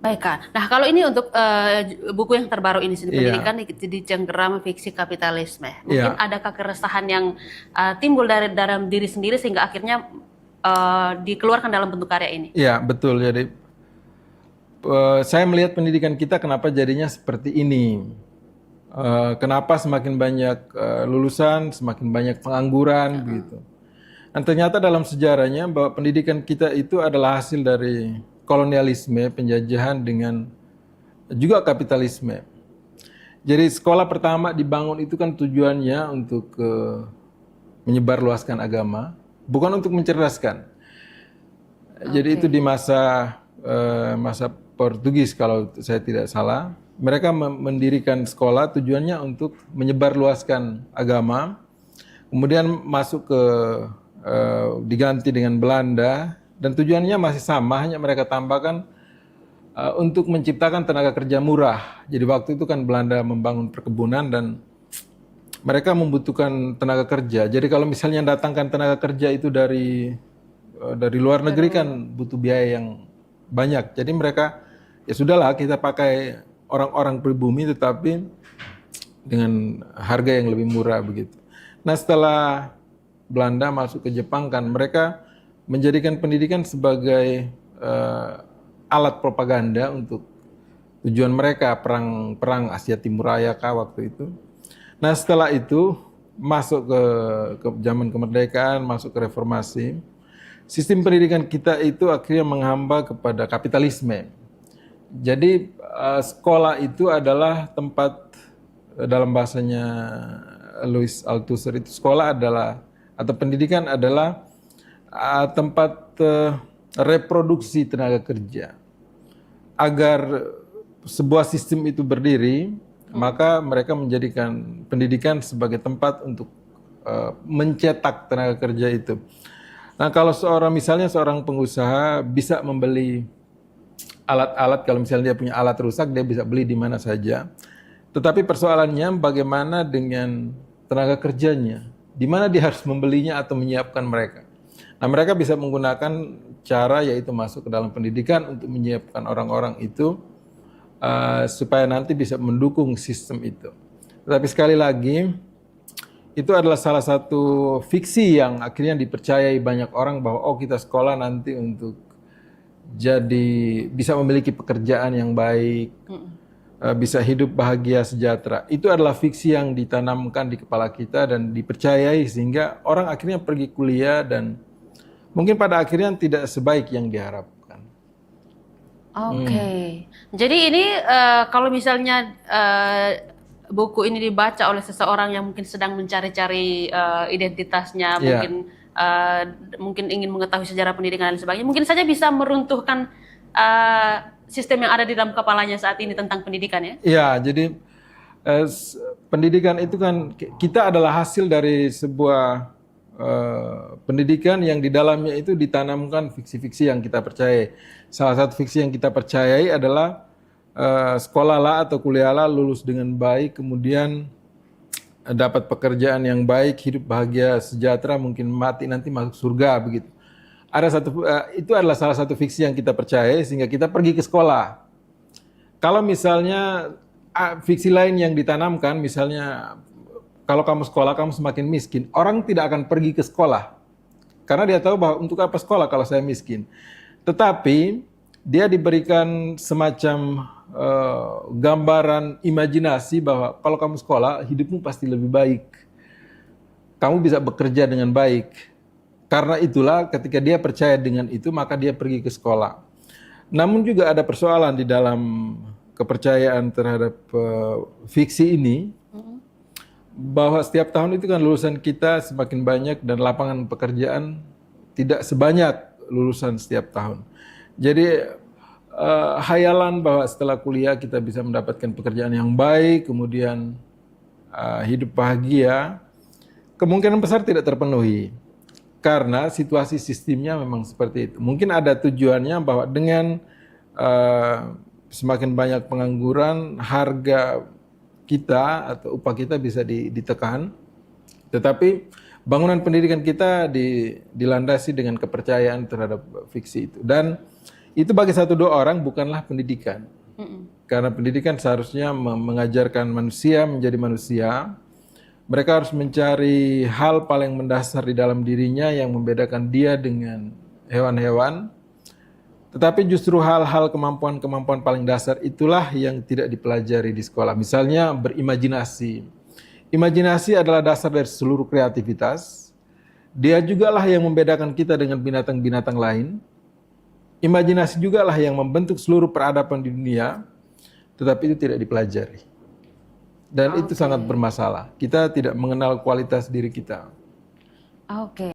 Baik, Kak. Nah, kalau ini untuk buku yang terbaru ini sendiri, Iya, pendidikan di cengkerama fiksi kapitalisme. Mungkin iya, adakah keresahan yang timbul dari dalam diri sendiri sehingga akhirnya dikeluarkan dalam bentuk karya ini? iya, betul. Jadi saya melihat pendidikan kita kenapa jadinya seperti ini. Kenapa semakin banyak lulusan, semakin banyak pengangguran, begitu. Dan ternyata dalam sejarahnya bahwa pendidikan kita itu adalah hasil dari kolonialisme, penjajahan dengan juga kapitalisme. Jadi sekolah pertama dibangun itu kan tujuannya untuk menyebarluaskan agama, bukan untuk mencerdaskan. Jadi itu di Oke. masa Portugis kalau saya tidak salah. Mereka mendirikan sekolah tujuannya untuk menyebarluaskan agama. Kemudian masuk ke diganti dengan Belanda dan tujuannya masih sama, hanya mereka tambahkan untuk menciptakan tenaga kerja murah. Jadi waktu itu kan Belanda membangun perkebunan dan mereka membutuhkan tenaga kerja. Jadi kalau misalnya datangkan tenaga kerja itu dari luar negeri kan butuh biaya yang banyak. Jadi mereka ya sudahlah kita pakai orang-orang pribumi tetapi dengan harga yang lebih murah begitu. Nah setelah Belanda masuk ke Jepang kan mereka menjadikan pendidikan sebagai alat propaganda untuk tujuan mereka perang Asia Timur Raya kah waktu itu. Nah setelah itu masuk ke zaman kemerdekaan, masuk ke reformasi, sistem pendidikan kita itu akhirnya menghamba kepada kapitalisme. Jadi sekolah itu adalah tempat dalam bahasanya Louis Althusser itu sekolah adalah atau pendidikan adalah tempat reproduksi tenaga kerja. Agar sebuah sistem itu berdiri, maka mereka menjadikan pendidikan sebagai tempat untuk mencetak tenaga kerja itu. Nah, kalau misalnya seorang pengusaha bisa membeli alat-alat, kalau misalnya dia punya alat rusak, dia bisa beli di mana saja. Tetapi persoalannya bagaimana dengan tenaga kerjanya? Di mana dia harus membelinya atau menyiapkan mereka? Nah, mereka bisa menggunakan cara yaitu masuk ke dalam pendidikan untuk menyiapkan orang-orang itu supaya nanti bisa mendukung sistem itu. Tetapi sekali lagi, itu adalah salah satu fiksi yang akhirnya dipercayai banyak orang bahwa oh kita sekolah nanti untuk jadi bisa memiliki pekerjaan yang baik, bisa hidup bahagia sejahtera. Itu adalah fiksi yang ditanamkan di kepala kita dan dipercayai sehingga orang akhirnya pergi kuliah dan mungkin pada akhirnya tidak sebaik yang diharapkan. Oke. Jadi ini kalau misalnya buku ini dibaca oleh seseorang yang mungkin sedang mencari-cari identitasnya, Ya, uh, mungkin ingin mengetahui sejarah pendidikan dan sebagainya, mungkin saja bisa meruntuhkan sistem yang ada di dalam kepalanya saat ini tentang pendidikan ya. ya. Jadi pendidikan itu kan kita adalah hasil dari sebuah pendidikan yang di dalamnya itu ditanamkan fiksi-fiksi yang kita percayai. Salah satu fiksi yang kita percayai adalah sekolahlah atau kuliahlah lulus dengan baik, kemudian dapat pekerjaan yang baik, hidup bahagia sejahtera, mungkin mati nanti masuk surga begitu. Itu adalah salah satu fiksi yang kita percayai sehingga kita pergi ke sekolah. Kalau misalnya fiksi lain yang ditanamkan, misalnya kalau kamu sekolah kamu semakin miskin, orang tidak akan pergi ke sekolah karena dia tahu bahwa untuk apa sekolah kalau saya miskin. Tetapi dia diberikan semacam gambaran imajinasi bahwa kalau kamu sekolah hidupmu pasti lebih baik, kamu bisa bekerja dengan baik. Karena itulah ketika dia percaya dengan itu maka dia pergi ke sekolah. Namun juga ada persoalan di dalam kepercayaan terhadap fiksi ini, bahwa setiap tahun itu kan lulusan kita semakin banyak dan lapangan pekerjaan tidak sebanyak lulusan setiap tahun. Jadi hayalan bahwa setelah kuliah kita bisa mendapatkan pekerjaan yang baik, kemudian hidup bahagia, kemungkinan besar tidak terpenuhi. Karena situasi sistemnya memang seperti itu. Mungkin ada tujuannya bahwa dengan semakin banyak pengangguran, harga kita atau upah kita bisa ditekan. Tetapi bangunan pendidikan kita dilandasi dengan kepercayaan terhadap fiksi itu. Dan Itu bagi satu dua orang bukanlah pendidikan. Mm-mm. Karena pendidikan seharusnya mengajarkan manusia menjadi manusia. Mereka harus mencari hal paling mendasar di dalam dirinya yang membedakan dia dengan hewan-hewan. Tetapi justru hal-hal kemampuan-kemampuan paling dasar itulah yang tidak dipelajari di sekolah. Misalnya berimajinasi. Imajinasi adalah dasar dari seluruh kreativitas. Dia jugalah yang membedakan kita dengan binatang-binatang lain. Imajinasi jugalah yang membentuk seluruh peradaban di dunia, tetapi itu tidak dipelajari. Dan itu sangat bermasalah. Kita tidak mengenal kualitas diri kita. Oke.